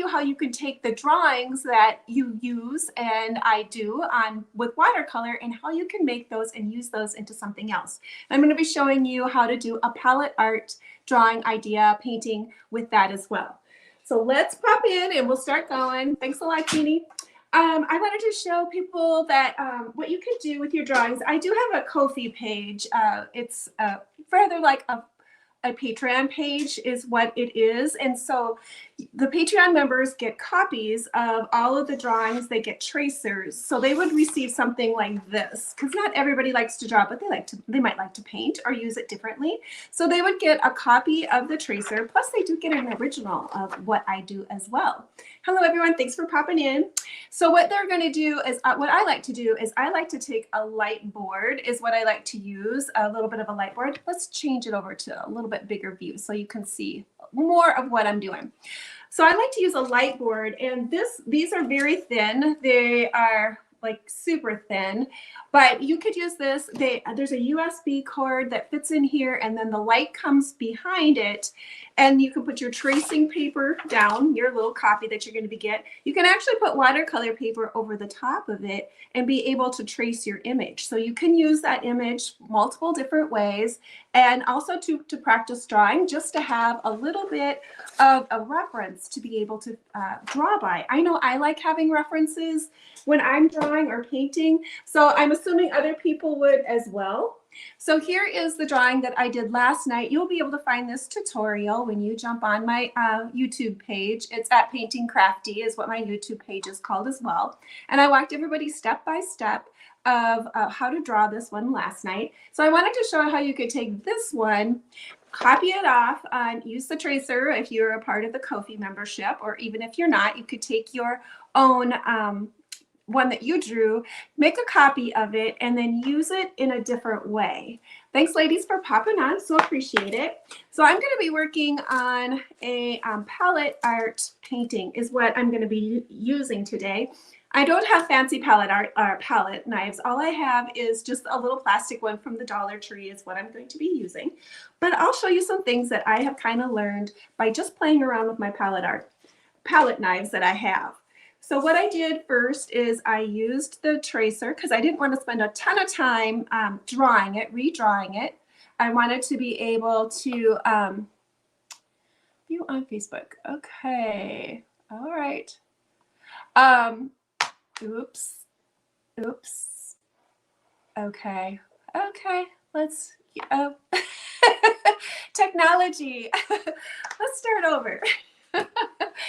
you how you can take the drawings that you use and I do with watercolor and how you can make those and use those into something else. I'm going to be showing you how to do a palette art drawing idea painting with that as well. So let's pop in and we'll start going. Thanks a lot, Jeannie. I wanted to show people that what you can do with your drawings. I do have a Ko-fi page. It's rather like a Patreon page is what it is. And so the Patreon members get copies of all of the drawings. They get tracers. So they would receive something like this, because not everybody likes to draw, but they might like to paint or use it differently. So they would get a copy of the tracer, plus they do get an original of what I do as well. Hello, everyone. Thanks for popping in. So what they're going to do is, what I like to do is I like to take a light board is what I like to use, a little bit of a light board. Let's change it over to a little bit bigger view so you can see more of what I'm doing. So I like to use a light board, and these are very thin. They are like super thin, but you could use this. There's a USB cord that fits in here, and then the light comes behind it, and you can put your tracing paper down, your little copy that you're going to get. You can actually put watercolor paper over the top of it and be able to trace your image. So you can use that image multiple different ways, and also to practice drawing, just to have a little bit of a reference to be able to draw by. I know I like having references when I'm drawing or painting, so I'm assuming other people would as well. So here is the drawing that I did last night. You'll be able to find this tutorial when you jump on my YouTube page. It's at Painting Crafty is what my YouTube page is called as well. And I walked everybody step by step of how to draw this one last night. So I wanted to show how you could take this one, copy it off, use the tracer if you're a part of the Ko-fi membership, or even if you're not, you could take your own one that you drew, make a copy of it, and then use it in a different way. Thanks, ladies, for popping on. So appreciate it. So I'm going to be working on a palette art painting is what I'm going to be using today. I don't have fancy palette knives. All I have is just a little plastic one from the Dollar Tree is what I'm going to be using. But I'll show you some things that I have kind of learned by just playing around with my palette knives that I have. So what I did first is I used the tracer because I didn't want to spend a ton of time drawing it, redrawing it. I wanted to be able to view on Facebook. Okay. All right. Oops. Okay. Let's, technology. Let's start over.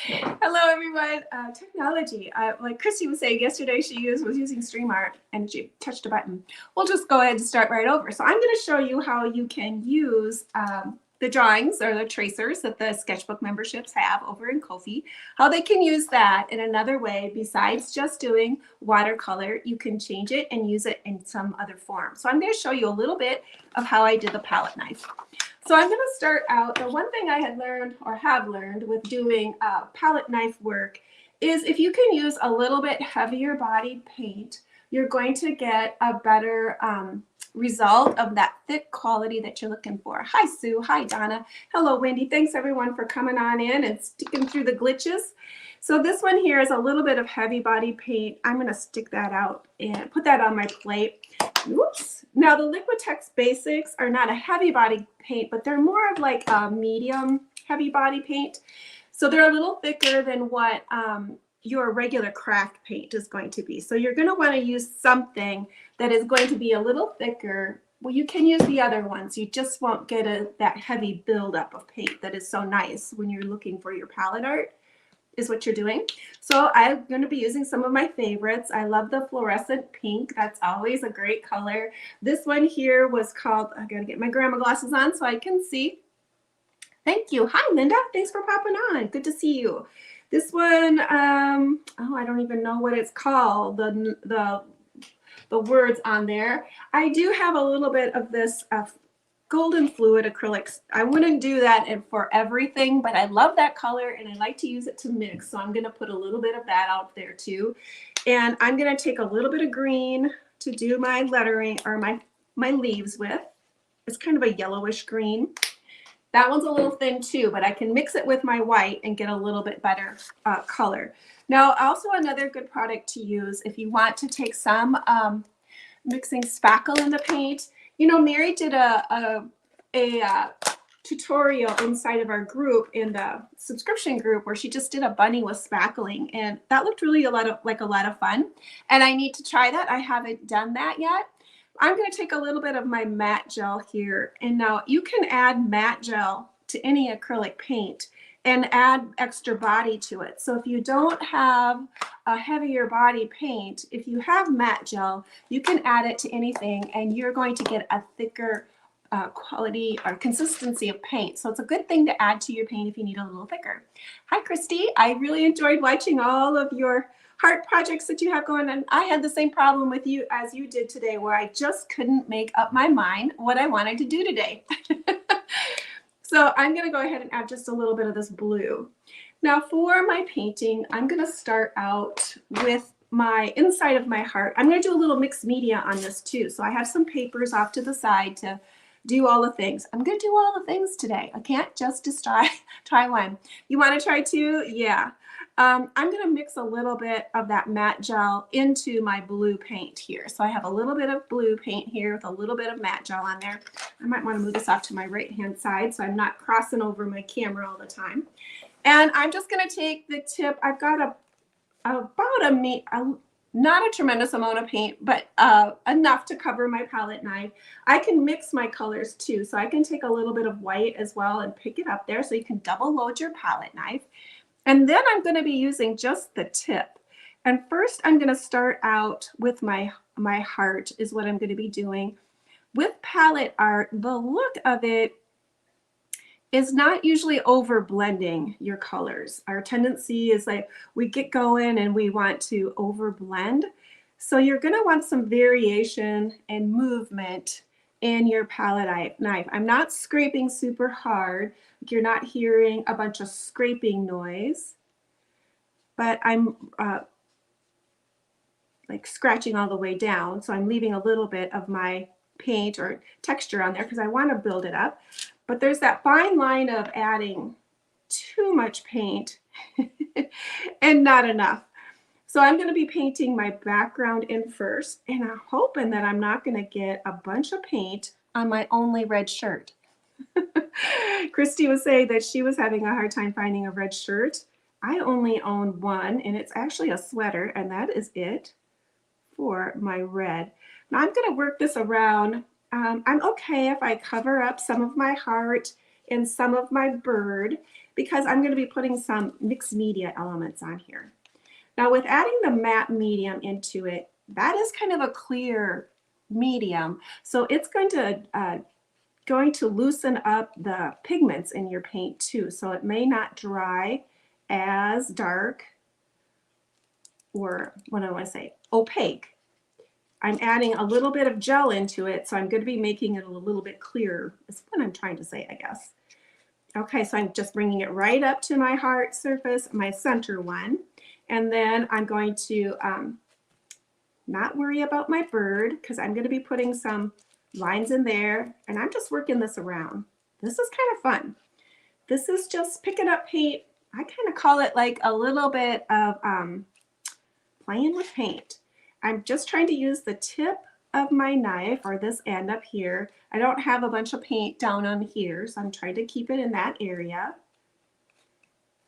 Hello, everyone. Technology. Like Christy was saying yesterday, she was using StreamYard and she touched a button. We'll just go ahead and start right over. So I'm going to show you how you can use the drawings or the tracers that the sketchbook memberships have over in Ko-fi, how they can use that in another way besides just doing watercolor. You can change it and use it in some other form. So I'm going to show you a little bit of how I did the palette knife. So I'm going to start out, the one thing I had learned or have learned with doing palette knife work is if you can use a little bit heavier body paint, you're going to get a better result of that thick quality that you're looking for. Hi, Sue. Hi, Donna. Hello, Wendy. Thanks, everyone, for coming on in and sticking through the glitches. So this one here is a little bit of heavy body paint. I'm going to stick that out and put that on my plate. Oops. Now, the Liquitex Basics are not a heavy body paint, but they're more of like a medium heavy body paint. So they're a little thicker than what your regular craft paint is going to be. So you're going to want to use something that is going to be a little thicker. Well, you can use the other ones. You just won't get that heavy buildup of paint that is so nice when you're looking for your palette art is what you're doing. So I'm going to be using some of my favorites. I love the fluorescent pink. That's always a great color. This one here was called, I got to get my grandma glasses on so I can see. Thank you. Hi, Linda. Thanks for popping on. Good to see you. This one, oh, I don't even know what it's called, the words on there. I do have a little bit of this golden fluid acrylics. I wouldn't do that for everything, but I love that color and I like to use it to mix. So I'm going to put a little bit of that out there too. And I'm going to take a little bit of green to do my lettering or my leaves with. It's kind of a yellowish green. That one's a little thin too, but I can mix it with my white and get a little bit better color. Now, also another good product to use if you want to take some mixing spackle in the paint. You know, Mary did a tutorial inside of our group, in the subscription group, where she just did a bunny with spackling, and that looked really a lot of fun. And I need to try that. I haven't done that yet. I'm going to take a little bit of my matte gel here, and now you can add matte gel to any acrylic paint and add extra body to it. So if you don't have a heavier body paint, if you have matte gel, you can add it to anything and you're going to get a thicker quality or consistency of paint. So it's a good thing to add to your paint if you need a little thicker. Hi, Christy. I really enjoyed watching all of your heart projects that you have going on. I had the same problem with you as you did today, where I just couldn't make up my mind what I wanted to do today. So I'm going to go ahead and add just a little bit of this blue. Now for my painting, I'm going to start out with my inside of my heart. I'm going to do a little mixed media on this too. So I have some papers off to the side to do all the things. I'm going to do all the things today. I can't just try one. You want to try two? Yeah. I'm going to mix a little bit of that matte gel into my blue paint here. So I have a little bit of blue paint here with a little bit of matte gel on there. I might want to move this off to my right hand side so I'm not crossing over my camera all the time. And I'm just going to take the tip. I've got not a tremendous amount of paint, but enough to cover my palette knife. I can mix my colors too. So I can take a little bit of white as well and pick it up there, so you can double load your palette knife. And then I'm going to be using just the tip. And first I'm going to start out with my heart is what I'm going to be doing. With palette art, the look of it is not usually over blending your colors. Our tendency is like we get going and we want to over blend. So you're going to want some variation and movement in your palette knife. I'm not scraping super hard. You're not hearing a bunch of scraping noise, but I'm like scratching all the way down. So I'm leaving a little bit of my paint or texture on there because I want to build it up. But there's that fine line of adding too much paint and not enough. So I'm going to be painting my background in first, and I'm hoping that I'm not going to get a bunch of paint on my only red shirt. Christy was saying that she was having a hard time finding a red shirt. I only own one, and it's actually a sweater, and that is it for my red. Now I'm going to work this around. I'm okay if I cover up some of my heart and some of my bird, because I'm going to be putting some mixed media elements on here. Now with adding the matte medium into it, that is kind of a clear medium, so it's going to loosen up the pigments in your paint too, so it may not dry as dark, or what do I want to say, opaque. I'm adding a little bit of gel into it, so I'm going to be making it a little bit clearer. That's what I'm trying to say, I guess. Okay, so I'm just bringing it right up to my heart surface, my center one, and then I'm going to not worry about my bird, because I'm going to be putting some lines in there, and I'm just working this around. This is kind of fun. This is just picking up paint. I kind of call it like a little bit of playing with paint. I'm just trying to use the tip of my knife, or this end up here. I don't have a bunch of paint down on here, so I'm trying to keep it in that area.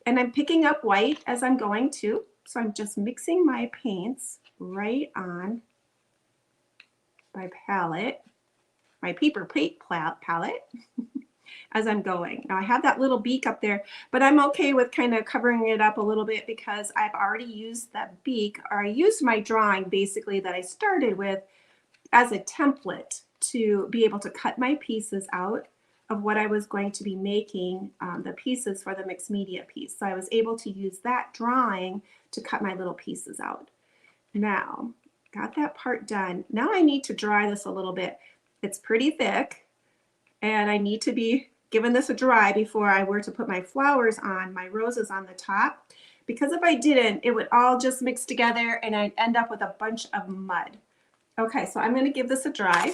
And I'm picking up white as I'm going too. So I'm just mixing my paints right on my palette, my paper plate palette as I'm going. Now I have that little beak up there, but I'm okay with kind of covering it up a little bit because I've already used that beak, or I used my drawing basically that I started with as a template to be able to cut my pieces out of what I was going to be making the pieces for the mixed media piece. So I was able to use that drawing to cut my little pieces out. Now, got that part done. Now I need to dry this a little bit. It's pretty thick, and I need to be giving this a dry before I were to put my flowers on, my roses on the top, because if I didn't, it would all just mix together and I'd end up with a bunch of mud. Okay, so I'm going to give this a dry.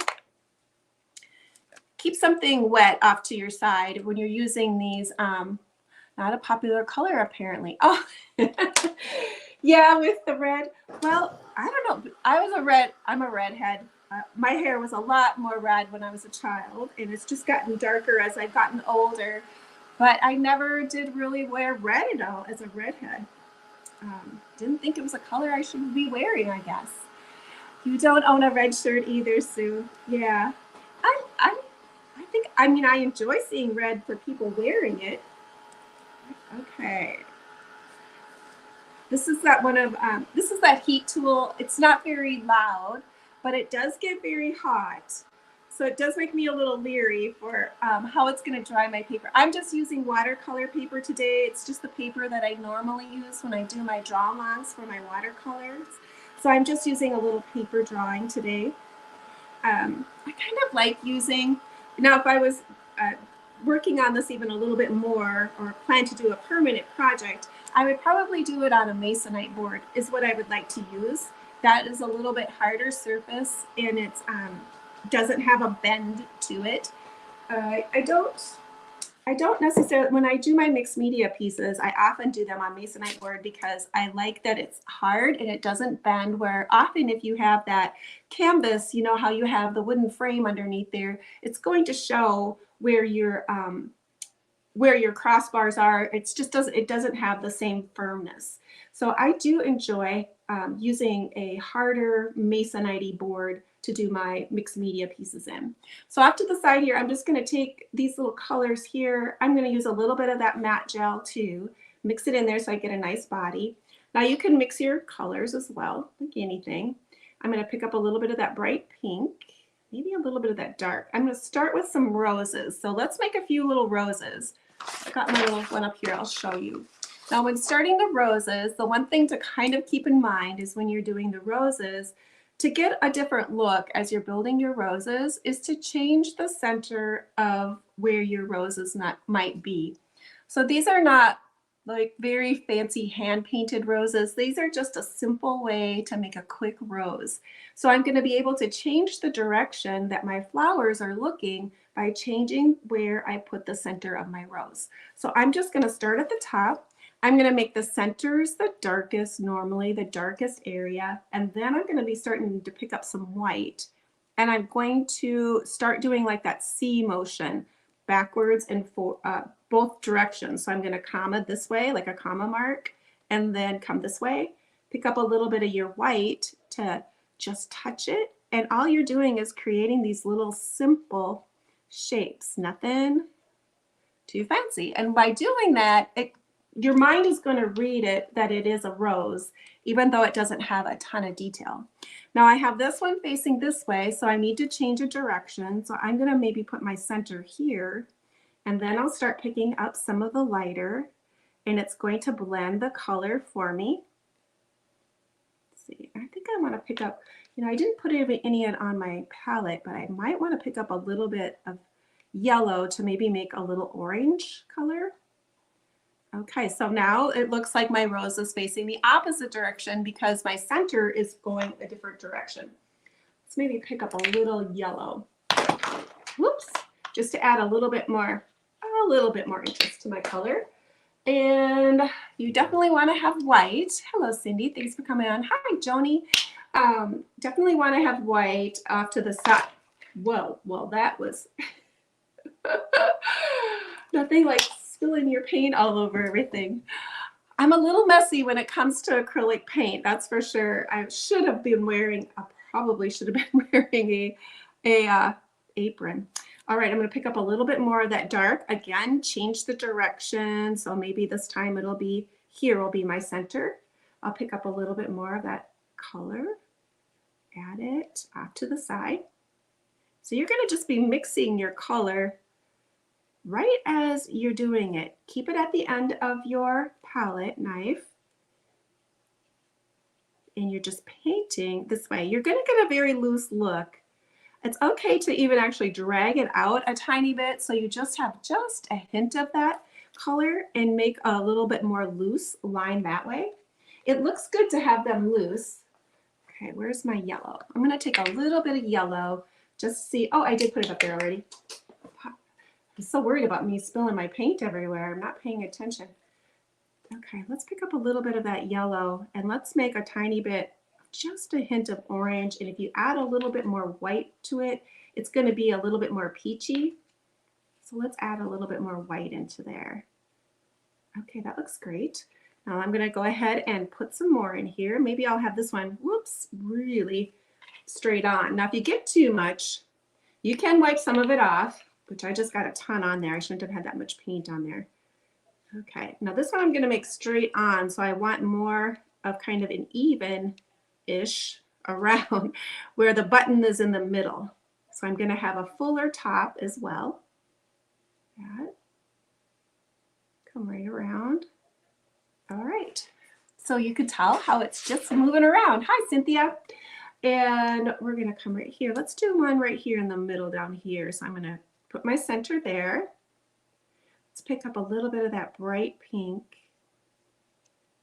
keep something wet off to your side when you're using these. Not a popular color apparently. Oh, yeah, with the red. Well, I don't know. I'm a redhead. My hair was a lot more red when I was a child, and it's just gotten darker as I've gotten older. But I never did really wear red at all as a redhead. Didn't think it was a color I should be wearing, I guess. You don't own a red shirt either, Sue. Yeah. I think, I mean, I enjoy seeing red for people wearing it. Okay. This is this is that heat tool. It's not very loud, but it does get very hot. So it does make me a little leery for how it's going to dry my paper. I'm just using watercolor paper today. It's just the paper that I normally use when I do my draw-alongs for my watercolors. So I'm just using a little paper drawing today. I kind of like using, now if I was working on this even a little bit more or plan to do a permanent project, I would probably do it on a masonite board is what I would like to use. That is a little bit harder surface, and it's doesn't have a bend to it. I don't necessarily, when I do my mixed media pieces, I often do them on masonite board because I like that it's hard and it doesn't bend, where often if you have that canvas, you know how you have the wooden frame underneath there, it's going to show where your crossbars are. It doesn't have the same firmness. So I do enjoy using a harder masonite board to do my mixed media pieces in. So off to the side here, I'm just going to take these little colors here. I'm going to use a little bit of that matte gel too, mix it in there so I get a nice body. Now you can mix your colors as well, like anything. I'm going to pick up a little bit of that bright pink, maybe a little bit of that dark. I'm going to start with some roses. So let's make a few little roses. I got my little one up here, I'll show you. Now when starting the roses, the one thing to kind of keep in mind is when you're doing the roses, to get a different look as you're building your roses is to change the center of where your roses might be. So these are not like very fancy hand painted roses. These are just a simple way to make a quick rose. So I'm going to be able to change the direction that my flowers are looking by changing where I put the center of my rose. So I'm just going to start at the top. I'm going to make the centers the darkest, normally the darkest area, and then I'm going to be starting to pick up some white, and I'm going to start doing like that C motion backwards and for both directions. So I'm going to comma this way, like a comma mark, and then come this way, pick up a little bit of your white to just touch it, and all you're doing is creating these little simple shapes, nothing too fancy. And by doing that, your mind is going to read it that it is a rose, even though it doesn't have a ton of detail. Now I have this one facing this way, so I need to change a direction. So I'm going to maybe put my center here, and then I'll start picking up some of the lighter, and it's going to blend the color for me. Let's see, I think I want to pick up, you know, I didn't put any on my palette, but I might want to pick up a little bit of yellow to maybe make a little orange color. Okay, so now it looks like my rose is facing the opposite direction because my center is going a different direction. Let's maybe pick up a little yellow. Whoops, just to add a little bit more interest to my color. And you definitely want to have white. Hello, Cindy. Thanks for coming on. Hi, Joni. Definitely want to have white off to the side. Whoa, well, that was nothing like spilling your paint all over everything. I'm a little messy when it comes to acrylic paint, that's for sure. I should have been wearing, probably should have been wearing a apron. All right, I'm going to pick up a little bit more of that dark. Again, change the direction. So maybe this time it'll be, here will be my center. I'll pick up a little bit more of that color, add it off to the side. So you're going to just be mixing your color right as you're doing it. Keep it at the end of your palette knife, and you're just painting this way. You're going to get a very loose look. It's okay to even actually drag it out a tiny bit so you just have just a hint of that color and make a little bit more loose line that way. It looks good to have them loose. Okay, where's my yellow? I'm going to take a little bit of yellow just to see. Oh, I did put it up there already. I'm so worried about me spilling my paint everywhere. I'm not paying attention. Okay, let's pick up a little bit of that yellow and let's make a tiny bit, just a hint of orange. And if you add a little bit more white to it, it's going to be a little bit more peachy. So let's add a little bit more white into there. Okay, that looks great. Now I'm going to go ahead and put some more in here. Maybe I'll have this one, whoops, really straight on. Now if you get too much, you can wipe some of it off, which I just got a ton on there. I shouldn't have had that much paint on there. Okay, now this one I'm going to make straight on, so I want more of kind of an even-ish around where the button is in the middle. So I'm going to have a fuller top as well. That. Come right around. All right, so you can tell how it's just moving around. Hi, Cynthia. And we're going to come right here. Let's do one right here in the middle down here. So I'm going to put my center there. Let's pick up a little bit of that bright pink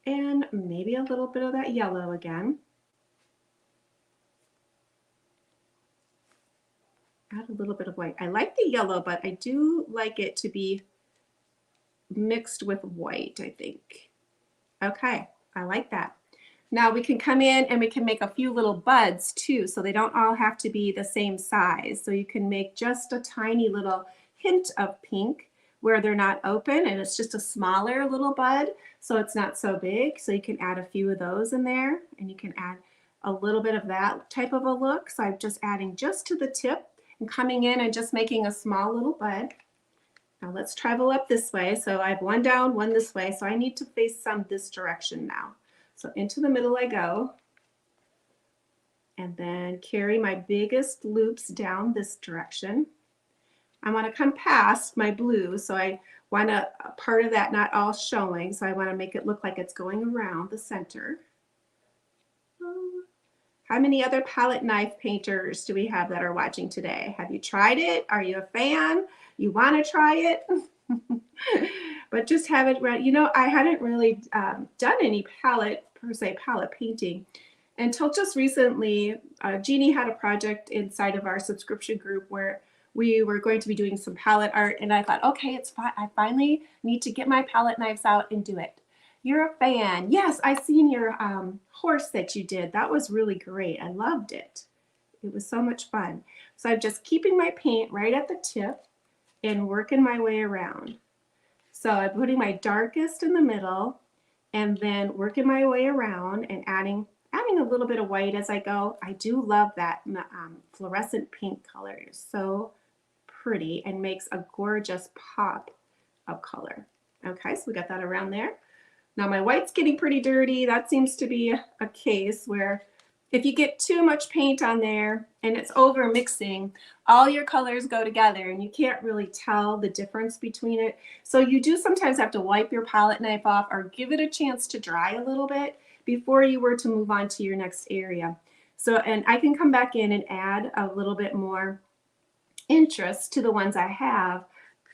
and maybe a little bit of that yellow again. Add a little bit of white. I like the yellow, but I do like it to be mixed with white, I think. Okay, I like that. Now we can come in and we can make a few little buds too, so they don't all have to be the same size. So you can make just a tiny little hint of pink where they're not open and it's just a smaller little bud, so it's not so big. So you can add a few of those in there and you can add a little bit of that type of a look. So I'm just adding just to the tip and coming in and just making a small little bud. Now let's travel up this way. So I have one down, one this way. So I need to face some this direction now. So into the middle I go. And then carry my biggest loops down this direction. I want to come past my blue. So I want a part of that not all showing. So I want to make it look like it's going around the center. How many other palette knife painters do we have that are watching today? Have you tried it? Are you a fan? You want to try it? But just have it ready. You know, I hadn't really done any palette, per se, palette painting until just recently. Jeannie had a project inside of our subscription group where we were going to be doing some palette art, and I thought, okay, it's fine. I finally need to get my palette knives out and do it. You're a fan. Yes, I seen your horse that you did. That was really great. I loved it. It was so much fun. So I'm just keeping my paint right at the tip and working my way around. So I'm putting my darkest in the middle and then working my way around and adding a little bit of white as I go. I do love that fluorescent pink color. It's so pretty and makes a gorgeous pop of color. Okay, so we got that around there. Now my white's getting pretty dirty. That seems to be a case where if you get too much paint on there and it's over mixing, all your colors go together and you can't really tell the difference between it. So you do sometimes have to wipe your palette knife off or give it a chance to dry a little bit before you were to move on to your next area. So, and I can come back in and add a little bit more interest to the ones I have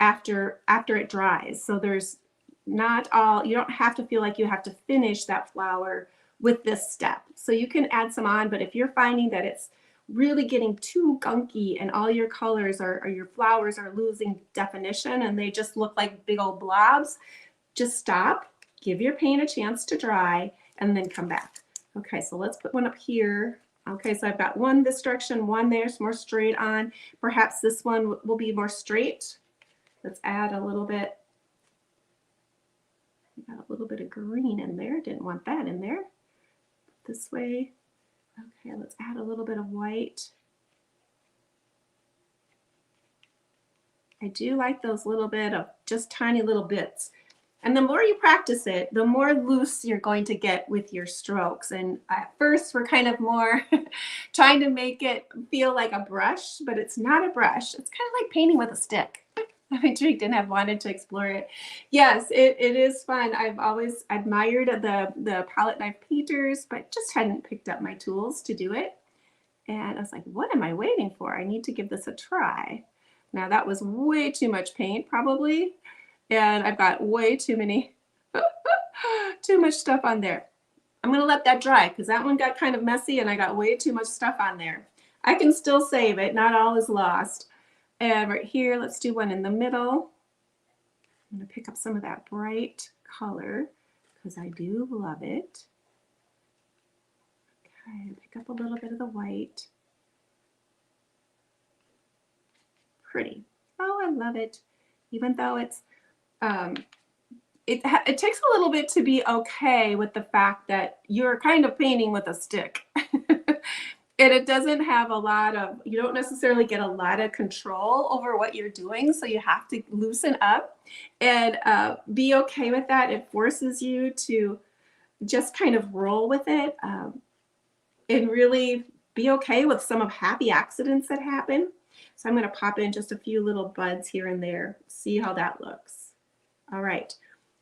after it dries. So there's not all, you don't have to feel like you have to finish that flower with this step. So you can add some on, but if you're finding that it's really getting too gunky and all your colors or your flowers are losing definition and they just look like big old blobs, just stop, give your paint a chance to dry, and then come back. Okay, so let's put one up here. Okay, so I've got one this direction, one there, it's more straight on. Perhaps this one will be more straight. Let's add a little bit. Got a little bit of green in there. Didn't want that in there. This way. Okay, let's add a little bit of white. I do like those little bit of just tiny little bits. And the more you practice it, the more loose you're going to get with your strokes. And at first we're kind of more trying to make it feel like a brush, but it's not a brush. It's kind of like painting with a stick. I'm intrigued and have wanted to explore it. Yes, it is fun. I've always admired the palette knife painters, but just hadn't picked up my tools to do it. And I was like, what am I waiting for? I need to give this a try. Now that was way too much paint probably. And I've got way too much stuff on there. I'm gonna let that dry because that one got kind of messy and I got way too much stuff on there. I can still save it, not all is lost. And right here, let's do one in the middle. I'm going to pick up some of that bright color because I do love it. Okay, pick up a little bit of the white. Pretty. Oh, I love it. Even though it's, it takes a little bit to be okay with the fact that you're kind of painting with a stick. And it doesn't have a lot of, you don't necessarily get a lot of control over what you're doing. So you have to loosen up and be okay with that. It forces you to just kind of roll with it and really be okay with some of happy accidents that happen. So I'm going to pop in just a few little buds here and there. See how that looks. All right.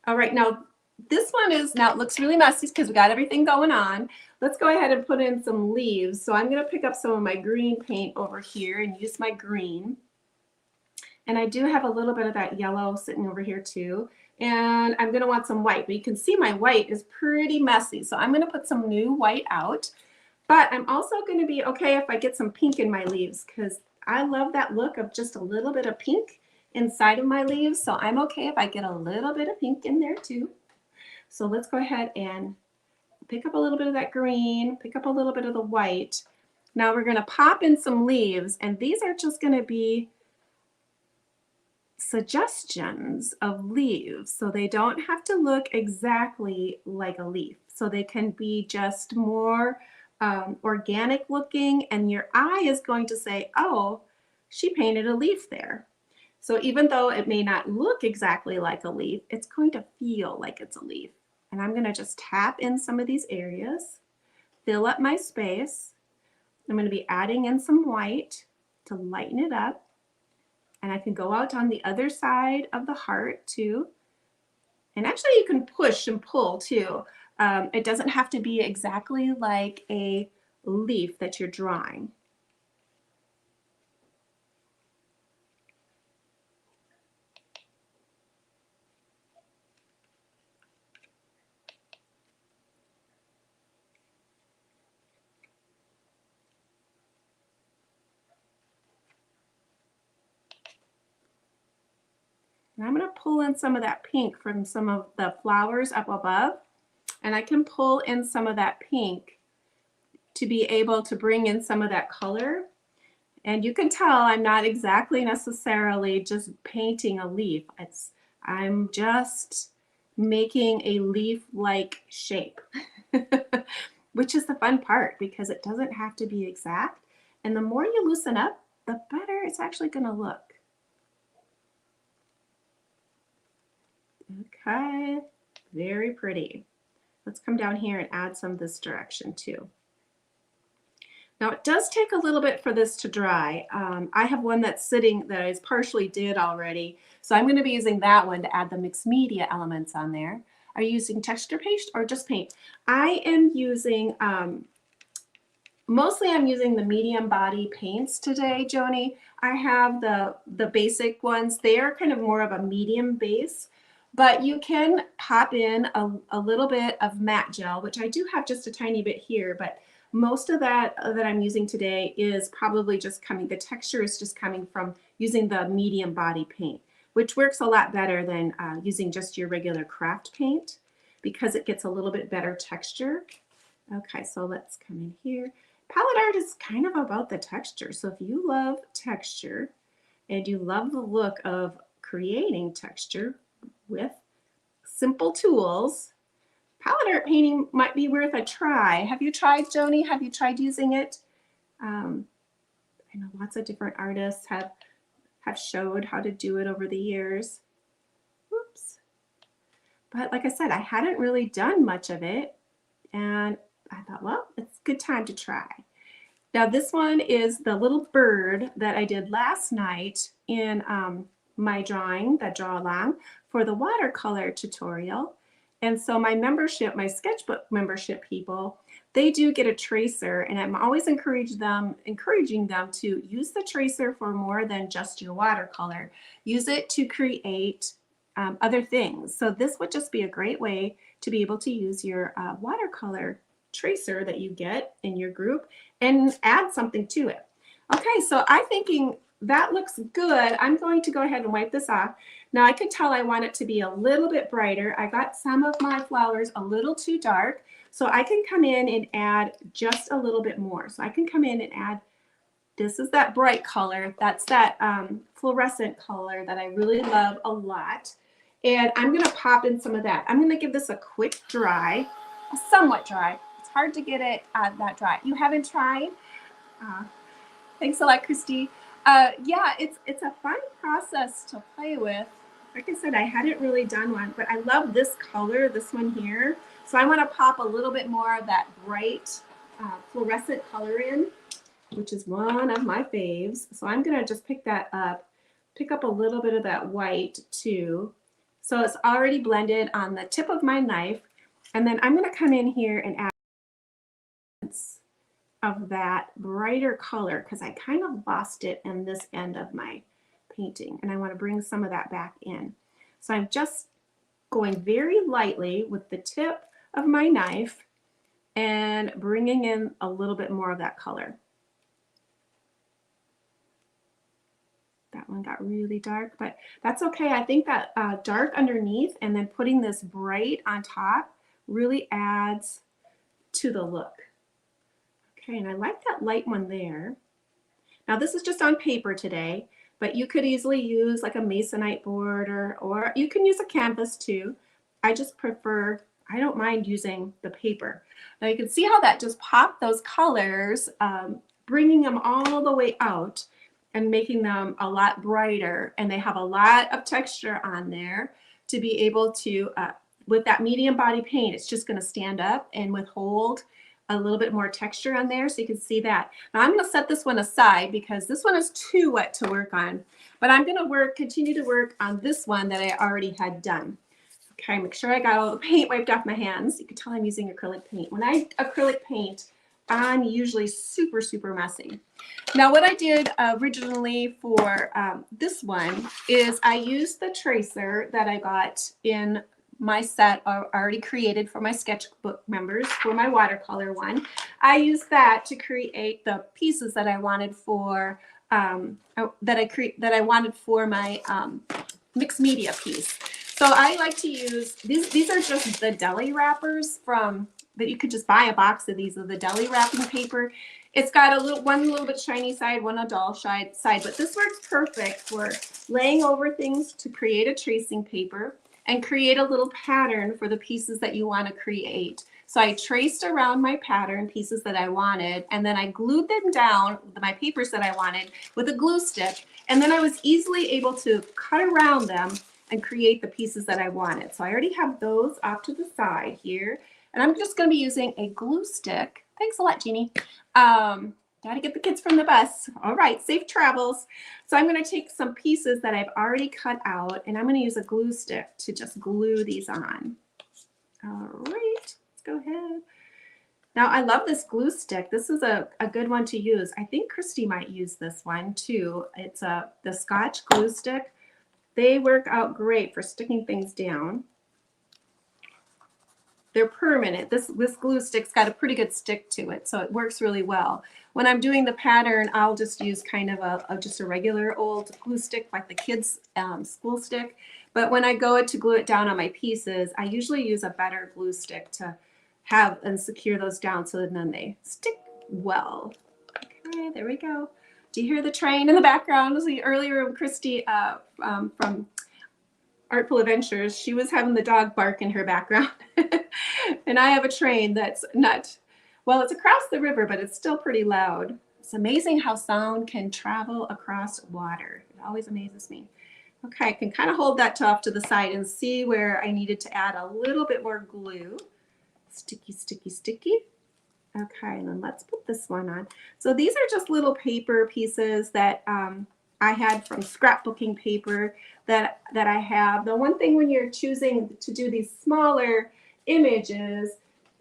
All right. Now this one is, now it looks really messy because we got everything going on. Let's go ahead and put in some leaves. So I'm going to pick up some of my green paint over here and use my green. And I do have a little bit of that yellow sitting over here too. And I'm going to want some white, but you can see my white is pretty messy. So I'm going to put some new white out. But I'm also going to be okay if I get some pink in my leaves because I love that look of just a little bit of pink inside of my leaves. So I'm okay if I get a little bit of pink in there too. So let's go ahead and pick up a little bit of that green, pick up a little bit of the white. Now we're going to pop in some leaves, and these are just going to be suggestions of leaves. So they don't have to look exactly like a leaf. So they can be just more organic looking, and your eye is going to say, oh, she painted a leaf there. So even though it may not look exactly like a leaf, it's going to feel like it's a leaf. And I'm going to just tap in some of these areas, fill up my space. I'm going to be adding in some white to lighten it up. And I can go out on the other side of the heart too. And actually you can push and pull too. It doesn't have to be exactly like a leaf that you're drawing. And I'm going to pull in some of that pink from some of the flowers up above. And I can pull in some of that pink to be able to bring in some of that color. And you can tell I'm not exactly necessarily just painting a leaf. I'm just making a leaf-like shape, which is the fun part because it doesn't have to be exact. And the more you loosen up, the better it's actually going to look. Okay, very pretty. Let's come down here and add some this direction too. Now it does take a little bit for this to dry. I have one that's sitting that is partially did already. So I'm going to be using that one to add the mixed media elements on there. Are you using texture paste or just paint? I am using, mostly I'm using the medium body paints today, Joni. I have the basic ones. They are kind of more of a medium base. But you can pop in a little bit of matte gel, which I do have just a tiny bit here, but most of that I'm using today is probably just coming, the texture is just coming from using the medium body paint, which works a lot better than using just your regular craft paint because it gets a little bit better texture. Okay, so let's come in here. Palette art is kind of about the texture. So if you love texture and you love the look of creating texture with simple tools, palette art painting might be worth a try. Have you tried, Joni? Have you tried using it? I know lots of different artists have showed how to do it over the years. Whoops. But like I said, I hadn't really done much of it, and I thought, well, it's a good time to try. Now this one is the little bird that I did last night in my drawing, that draw along for the watercolor tutorial. And so my membership, my sketchbook membership people, they do get a tracer, and I'm always encouraging them to use the tracer for more than just your watercolor. Use it to create other things. So this would just be a great way to be able to use your watercolor tracer that you get in your group and add something to it. Okay, so I'm thinking that looks good. I'm going to go ahead and wipe this off. Now I could tell I want it to be a little bit brighter. I got some of my flowers a little too dark, so I can come in and add just a little bit more. So I can come in and add, this is that bright color. That's that fluorescent color that I really love a lot. And I'm gonna pop in some of that. I'm gonna give this a quick dry, a somewhat dry. It's hard to get it that dry. You haven't tried? Thanks a lot, Christy. Yeah, it's a fun process to play with. Like I said, I hadn't really done one, but I love this color, this one here. So I want to pop a little bit more of that bright fluorescent color in, which is one of my faves. So I'm going to just pick that up, pick up a little bit of that white too. So it's already blended on the tip of my knife. And then I'm going to come in here and add of that brighter color because I kind of lost it in this end of my painting, and I want to bring some of that back in. So I'm just going very lightly with the tip of my knife and bringing in a little bit more of that color. That one got really dark, but that's okay. I think that dark underneath and then putting this bright on top really adds to the look. Okay, and I like that light one there. Now this is just on paper today, but you could easily use like a masonite board or you can use a canvas too. I just prefer, I don't mind using the paper. Now you can see how that just popped those colors, bringing them all the way out and making them a lot brighter, and they have a lot of texture on there to be able to, with that medium body paint, it's just going to stand up and withhold a little bit more texture on there, so you can see that. Now I'm going to set this one aside because this one is too wet to work on, but I'm going to continue to work on this one that I already had done. Okay, make sure I got all the paint wiped off my hands. You can tell I'm using acrylic paint. When I acrylic paint, I'm usually super, super messy. Now what I did originally for this one is I used the tracer that I got in my set already created for my sketchbook members for my watercolor one. I used that to create the pieces that I wanted for that I wanted for my mixed media piece. So I like to use these are just the deli wrappers from that you could just buy a box of these of the deli wrapping paper. It's got one little bit shiny side, one a dull side, but this works perfect for laying over things to create a tracing paper and create a little pattern for the pieces that you want to create. So I traced around my pattern pieces that I wanted, and then I glued them down, my papers that I wanted, with a glue stick, and then I was easily able to cut around them and create the pieces that I wanted. So I already have those off to the side here, and I'm just going to be using a glue stick. Thanks a lot, Jeannie. Got to get the kids from the bus. All right, safe travels. So I'm going to take some pieces that I've already cut out, and I'm going to use a glue stick to just glue these on. All right, let's go ahead. Now I love this glue stick. This is a good one to use. I think Christy might use this one too. It's the Scotch glue stick. They work out great for sticking things down. They're permanent. This glue stick's got a pretty good stick to it, so it works really well. When I'm doing the pattern, I'll just use kind of just a regular old glue stick, like the kids' school stick. But when I go to glue it down on my pieces, I usually use a better glue stick to have and secure those down so that then they stick well. Okay, there we go. Do you hear the train in the background? This was earlier Christy from Artful Adventures. She was having the dog bark in her background. And I have a train that's not, well, it's across the river, but it's still pretty loud. It's amazing how sound can travel across water. It always amazes me. Okay, I can kind of hold that off to the side and see where I needed to add a little bit more glue. Sticky, sticky, sticky. Okay, and then let's put this one on. So these are just little paper pieces that I had from scrapbooking paper that I have. The one thing when you're choosing to do these smaller images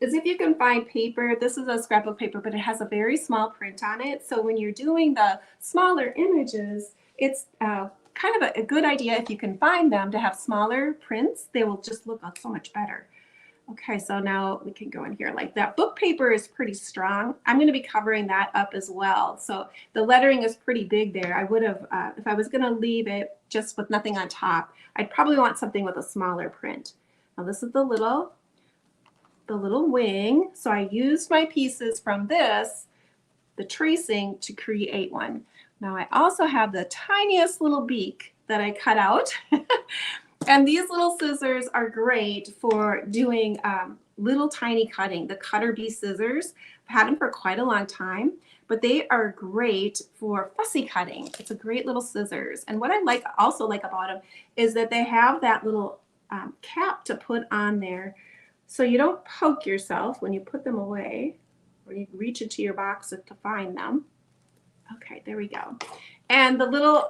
is if you can find paper. This is a scrapbook paper, but it has a very small print on it. So when you're doing the smaller images, it's kind of a good idea if you can find them to have smaller prints. They will just look so much better. Okay, so now we can go in here like that. Book paper is pretty strong. I'm going to be covering that up as well. So the lettering is pretty big there. I would have, if I was going to leave it just with nothing on top, I'd probably want something with a smaller print. Now this is the little wing. So I used my pieces from this, the tracing, to create one. Now I also have the tiniest little beak that I cut out. And these little scissors are great for doing little tiny cutting. The Cutter Bee scissors, I've had them for quite a long time, but they are great for fussy cutting. It's a great little scissors. And what I also like about them is that they have that little cap to put on there, so you don't poke yourself when you put them away or you reach into your box to find them. Okay, there we go. And the little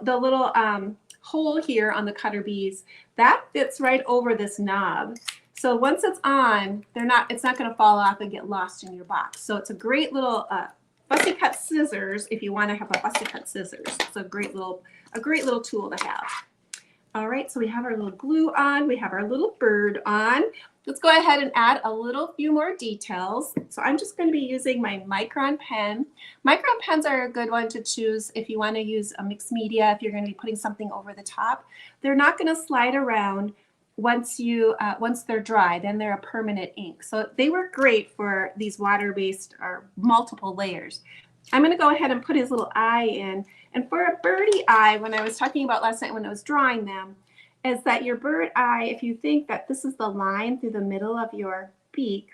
hole here on the Cutter Bees, that fits right over this knob. So once it's on, it's not going to fall off and get lost in your box. So it's a great little fussy cut scissors if you want to have a fussy cut scissors. It's a great little tool to have. All right, so we have our little glue on, we have our little bird on. Let's go ahead and add a few more details. So I'm just going to be using my Micron pen. Micron pens are a good one to choose if you want to use a mixed media, if you're going to be putting something over the top. They're not going to slide around once they're dry, then they're a permanent ink. So they work great for these water-based or multiple layers. I'm going to go ahead and put his little eye in. And for a birdie eye, when I was talking about last night when I was drawing them, is that your bird eye, if you think that this is the line through the middle of your beak,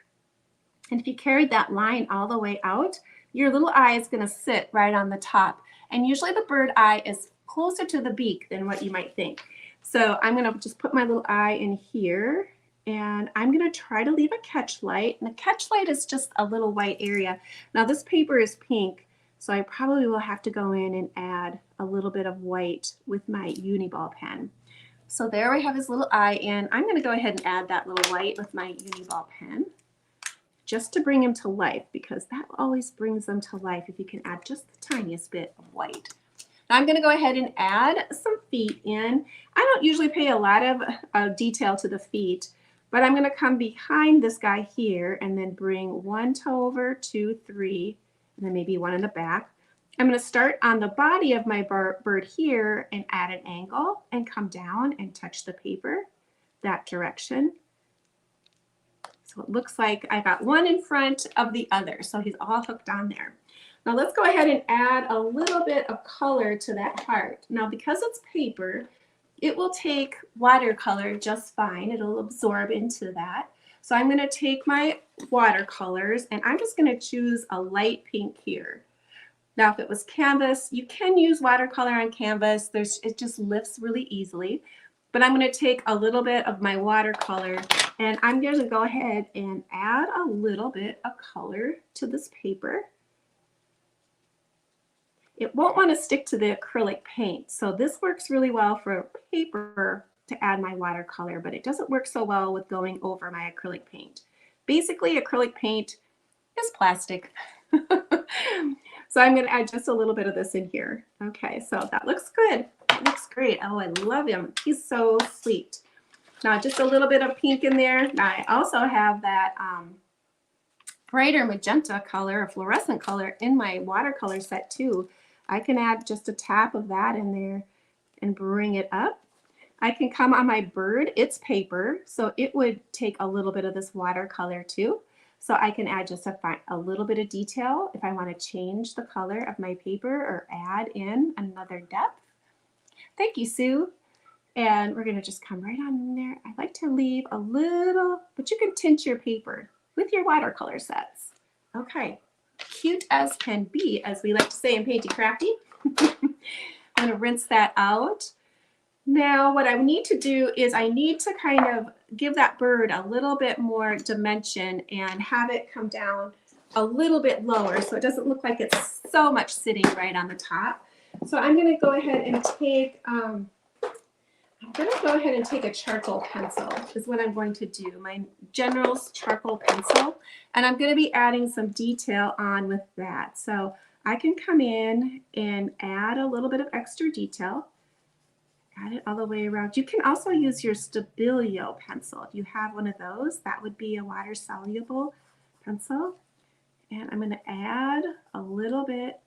and if you carried that line all the way out, your little eye is going to sit right on the top. And usually the bird eye is closer to the beak than what you might think. So I'm going to just put my little eye in here, and I'm going to try to leave a catch light. And the catch light is just a little white area. Now this paper is pink, so I probably will have to go in and add a little bit of white with my Uniball pen. So there we have his little eye in. I'm going to go ahead and add that little white with my Uniball pen just to bring him to life, because that always brings them to life if you can add just the tiniest bit of white. Now I'm going to go ahead and add some feet in. I don't usually pay a lot of detail to the feet, but I'm going to come behind this guy here and then bring one toe over, 2, 3, and then maybe one in the back. I'm going to start on the body of my bird here and add an angle and come down and touch the paper that direction. So it looks like I got one in front of the other, so he's all hooked on there. Now let's go ahead and add a little bit of color to that heart. Now because it's paper, it will take watercolor just fine. It'll absorb into that. So I'm going to take my watercolors and I'm just going to choose a light pink here. Now, if it was canvas, you can use watercolor on canvas. It just lifts really easily. But I'm going to take a little bit of my watercolor and I'm going to go ahead and add a little bit of color to this paper. It won't want to stick to the acrylic paint. So this works really well for paper to add my watercolor, but it doesn't work so well with going over my acrylic paint. Basically, acrylic paint is plastic. So I'm going to add just a little bit of this in here. Okay, so that looks good. That looks great. Oh, I love him. He's so sweet. Now just a little bit of pink in there. Now I also have that brighter magenta color, or fluorescent color, in my watercolor set too. I can add just a tap of that in there and bring it up. I can come on my bird. It's paper, so it would take a little bit of this watercolor too. So I can add just a little bit of detail if I want to change the color of my paper or add in another depth. Thank you, Sue. And we're going to just come right on in there. I like to leave a little, but you can tint your paper with your watercolor sets. Okay, cute as can be, as we like to say in Painty Crafty. I'm going to rinse that out. Now what I need to do is I need to kind of give that bird a little bit more dimension and have it come down a little bit lower so it doesn't look like it's so much sitting right on the top. So I'm going to go ahead and take a charcoal pencil is what I'm going to do, my General's charcoal pencil, and I'm going to be adding some detail on with that. So I can come in and add a little bit of extra detail. Add it all the way around. You can also use your Stabilo pencil. If you have one of those, that would be a water soluble pencil. And I'm going to add a little bit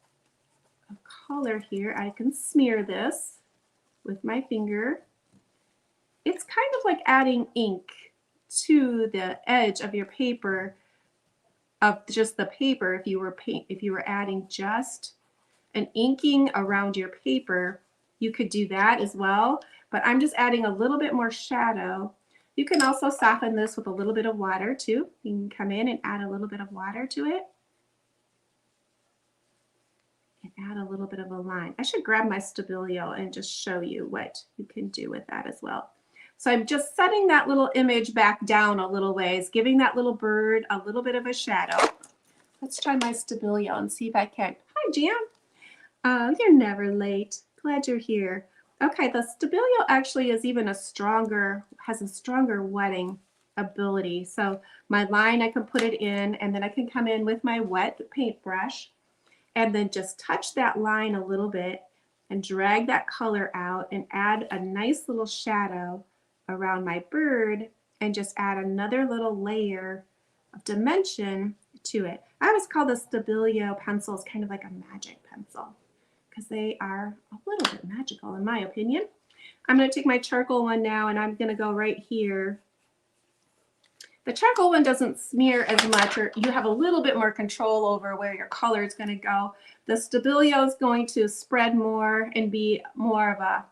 of color here. I can smear this with my finger. It's kind of like adding ink to the edge of your paper, of just the paper. If you were adding just an inking around your paper, you could do that as well, but I'm just adding a little bit more shadow. You can also soften this with a little bit of water too. You can come in and add a little bit of water to it and add a little bit of a line. I should grab my Stabilo and just show you what you can do with that as well. So I'm just setting that little image back down a little ways, giving that little bird a little bit of a shadow. Let's try my Stabilo and see if I can. Hi, Jan. You're never late. Glad you're here. Okay, the Stabilo actually is even has a stronger wetting ability. So my line, I can put it in, and then I can come in with my wet paintbrush and then just touch that line a little bit and drag that color out and add a nice little shadow around my bird and just add another little layer of dimension to it. I always call the Stabilo pencils kind of like a magic pencil, because they are a little bit magical in my opinion. I'm going to take my charcoal one now, and I'm going to go right here. The charcoal one doesn't smear as much, or you have a little bit more control over where your color is going to go. The Stabilo is going to spread more and be more of a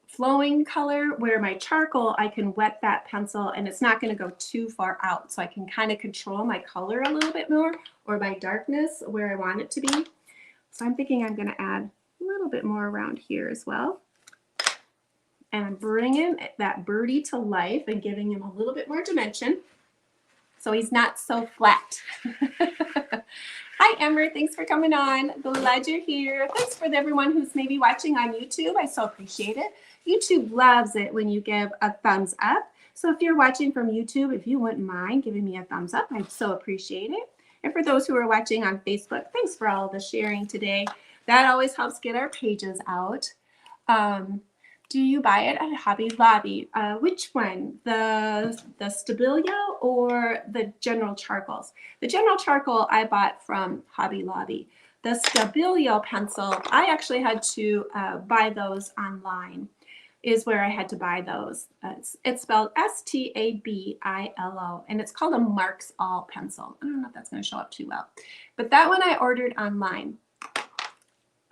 flowing color, where my charcoal, I can wet that pencil and it's not going to go too far out. So I can kind of control my color a little bit more, or my darkness where I want it to be. So I'm thinking I'm going to add a little bit more around here as well. And I'm bringing that birdie to life and giving him a little bit more dimension so he's not so flat. Hi, Ember. Thanks for coming on. Glad you're here. Thanks for everyone who's maybe watching on YouTube. I so appreciate it. YouTube loves it when you give a thumbs up. So if you're watching from YouTube, if you wouldn't mind giving me a thumbs up, I'd so appreciate it. And for those who are watching on Facebook, thanks for all the sharing today. That always helps get our pages out. Do you buy it at Hobby Lobby? Which one? The Stabilo or the General Charcoals? The General Charcoal I bought from Hobby Lobby. The Stabilo pencil, I actually had to buy those online, is where I had to buy those. It's spelled Stabilo, and it's called a Marks All pencil. I don't know if that's going to show up too well, but that one I ordered online.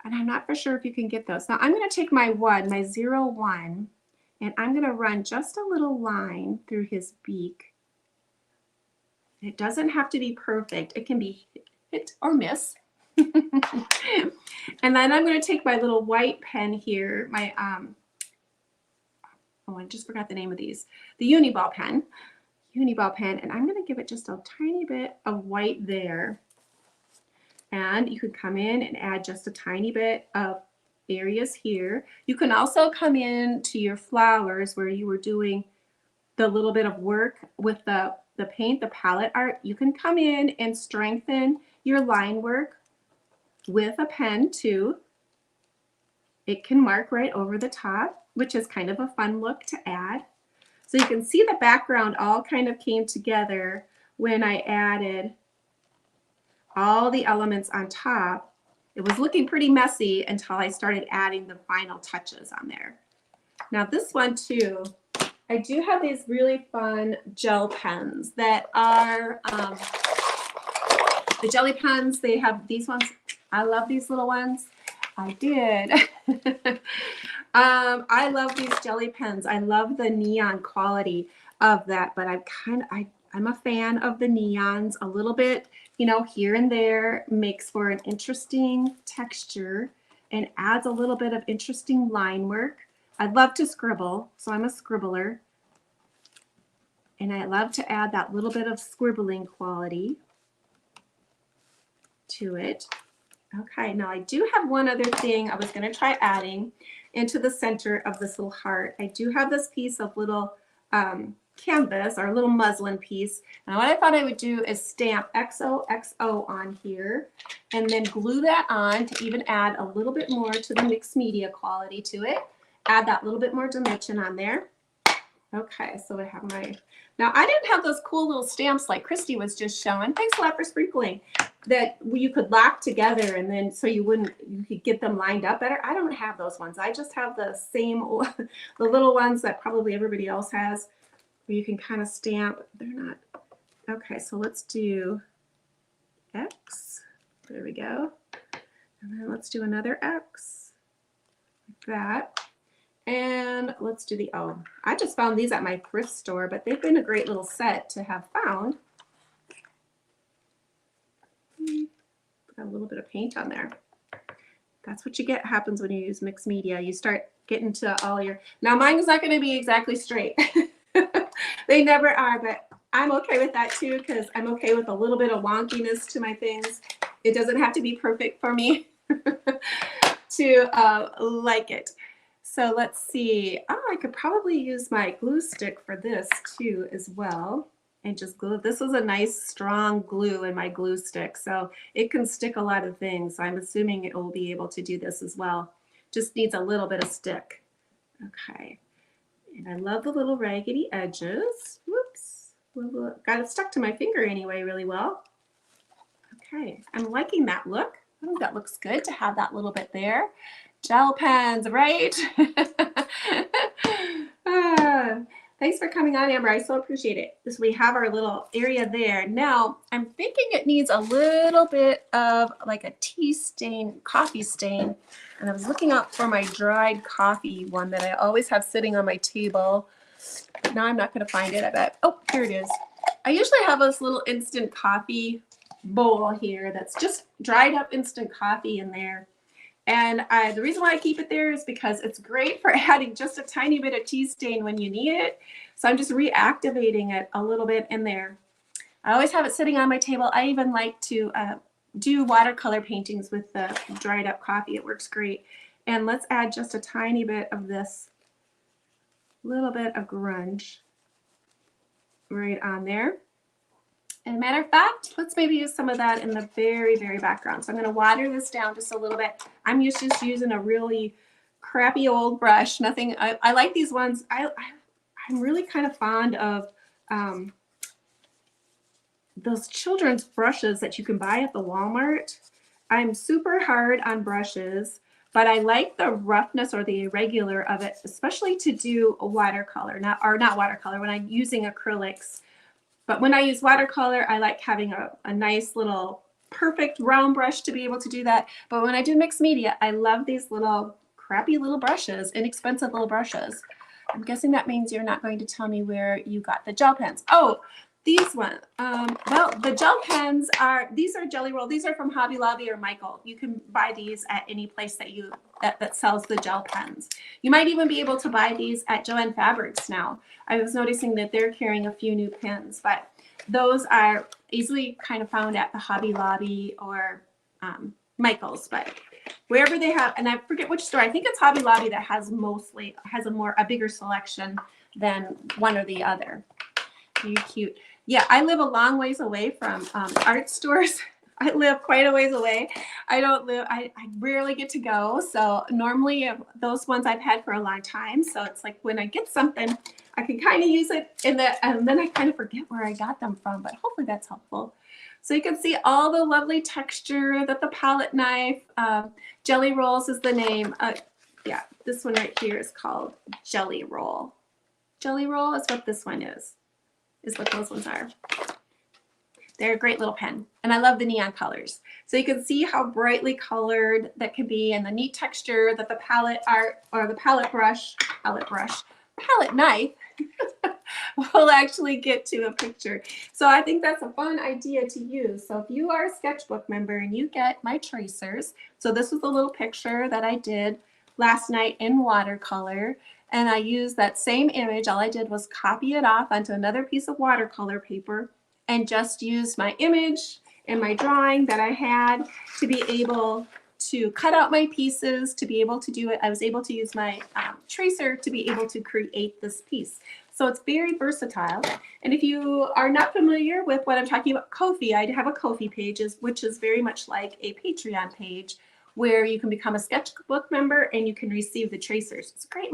And I'm not for sure if you can get those. Now I'm going to take my 01, and I'm going to run just a little line through his beak. It doesn't have to be perfect. It can be hit or miss. And then I'm going to take my little white pen here, my, oh, I just forgot the name of these, the Uniball pen, and I'm going to give it just a tiny bit of white there. And you could come in and add just a tiny bit of areas here. You can also come in to your flowers where you were doing the little bit of work with the paint, the palette art. You can come in and strengthen your line work with a pen too. It can mark right over the top, which is kind of a fun look to add. So you can see the background all kind of came together when I added all the elements on top. It was looking pretty messy until I started adding the final touches on there. Now this one too, I do have these really fun gel pens that are the jelly pens. They have these ones. I love these little ones. I did. I love these jelly pens. I love the neon quality of that, but I'm a fan of the neons a little bit, you know, here and there. Makes for an interesting texture and adds a little bit of interesting line work. I love to scribble, so I'm a scribbler. And I love to add that little bit of scribbling quality to it. Okay, now I do have one other thing I was going to try adding into the center of this little heart. I do have this piece of little canvas, or a little muslin piece. And what I thought I would do is stamp XOXO on here and then glue that on to even add a little bit more to the mixed media quality to it. add that little bit more dimension on there. Okay, so I have my, now I didn't have those cool little stamps like Christy was just showing. Thanks a lot for sprinkling. That you could lock together and then so you could get them lined up better. I don't have those ones. I just have the same, the little ones that probably everybody else has where you can kind of stamp. They're not, okay, so let's do X. There we go. And then let's do another X like that. And let's do the O. I just found these at my thrift store, but they've been a great little set to have found. Got a little bit of paint on there. That's what you get happens when you use mixed media. You start getting to all your, now mine is not going to be exactly straight. They never are, but I'm okay with that too because I'm okay with a little bit of wonkiness to my things. It doesn't have to be perfect for me to like it. So let's see. Oh, I could probably use my glue stick for this too as well. And just glue. This is a nice strong glue in my glue stick. So it can stick a lot of things. So I'm assuming it will be able to do this as well. Just needs a little bit of stick. Okay. And I love the little raggedy edges. Whoops. Got it stuck to my finger anyway really well. Okay. I'm liking that look. I think that looks good to have that little bit there. Gel pens, right? Thanks for coming on, Amber. I so appreciate it. So we have our little area there. Now, I'm thinking it needs a little bit of like a tea stain, coffee stain. And I was looking out for my dried coffee one that I always have sitting on my table. Now I'm not going to find it, I bet. Oh, here it is. I usually have this little instant coffee bowl here that's just dried up instant coffee in there. And the reason why I keep it there is because it's great for adding just a tiny bit of tea stain when you need it. So I'm just reactivating it a little bit in there. I always have it sitting on my table. I even like to do watercolor paintings with the dried up coffee. It works great. And let's add just a tiny bit of this little bit of grunge right on there. And matter of fact, let's maybe use some of that in the very, very background. So I'm going to water this down just a little bit. I'm just using a really crappy old brush. Nothing. I like these ones. I'm really kind of fond of those children's brushes that you can buy at the Walmart. I'm super hard on brushes, but I like the roughness or the irregular of it, especially to do a watercolor, not watercolor, when I'm using acrylics. But when I use watercolor, I like having a nice little perfect round brush to be able to do that. But when I do mixed media, I love these little crappy little brushes, inexpensive little brushes. I'm guessing that means you're not going to tell me where you got the gel pens. Oh, these ones. Well, the gel pens these are Jelly Roll. These are from Hobby Lobby or Michael. You can buy these at any place that sells the gel pens. You might even be able to buy these at Joann Fabrics now. I was noticing that they're carrying a few new pens, but those are easily kind of found at the Hobby Lobby or Michael's, but wherever they have, and I forget which store. I think it's Hobby Lobby that has a bigger selection than one or the other. Very cute. Yeah, I live a long ways away from art stores. I live quite a ways away. I rarely get to go. So normally those ones I've had for a long time. So it's like when I get something, I can kind of use it and then I kind of forget where I got them from, but hopefully that's helpful. So you can see all the lovely texture that the palette knife, Jelly Rolls is the name. Yeah, this one right here is called Jelly Roll. Jelly Roll is what this one is what those ones are. They're a great little pen, and I love the neon colors. So you can see how brightly colored that can be, and the neat texture that the palette knife will actually get to a picture. So I think that's a fun idea to use. So if you are a sketchbook member and you get my tracers, so this was a little picture that I did last night in watercolor. And I used that same image. All I did was copy it off onto another piece of watercolor paper and just used my image and my drawing that I had to be able to cut out my pieces, to be able to do it. I was able to use my tracer to be able to create this piece. So it's very versatile. And if you are not familiar with what I'm talking about, Ko-fi, I have a Ko-fi page, which is very much like a Patreon page where you can become a sketchbook member and you can receive the tracers. It's a great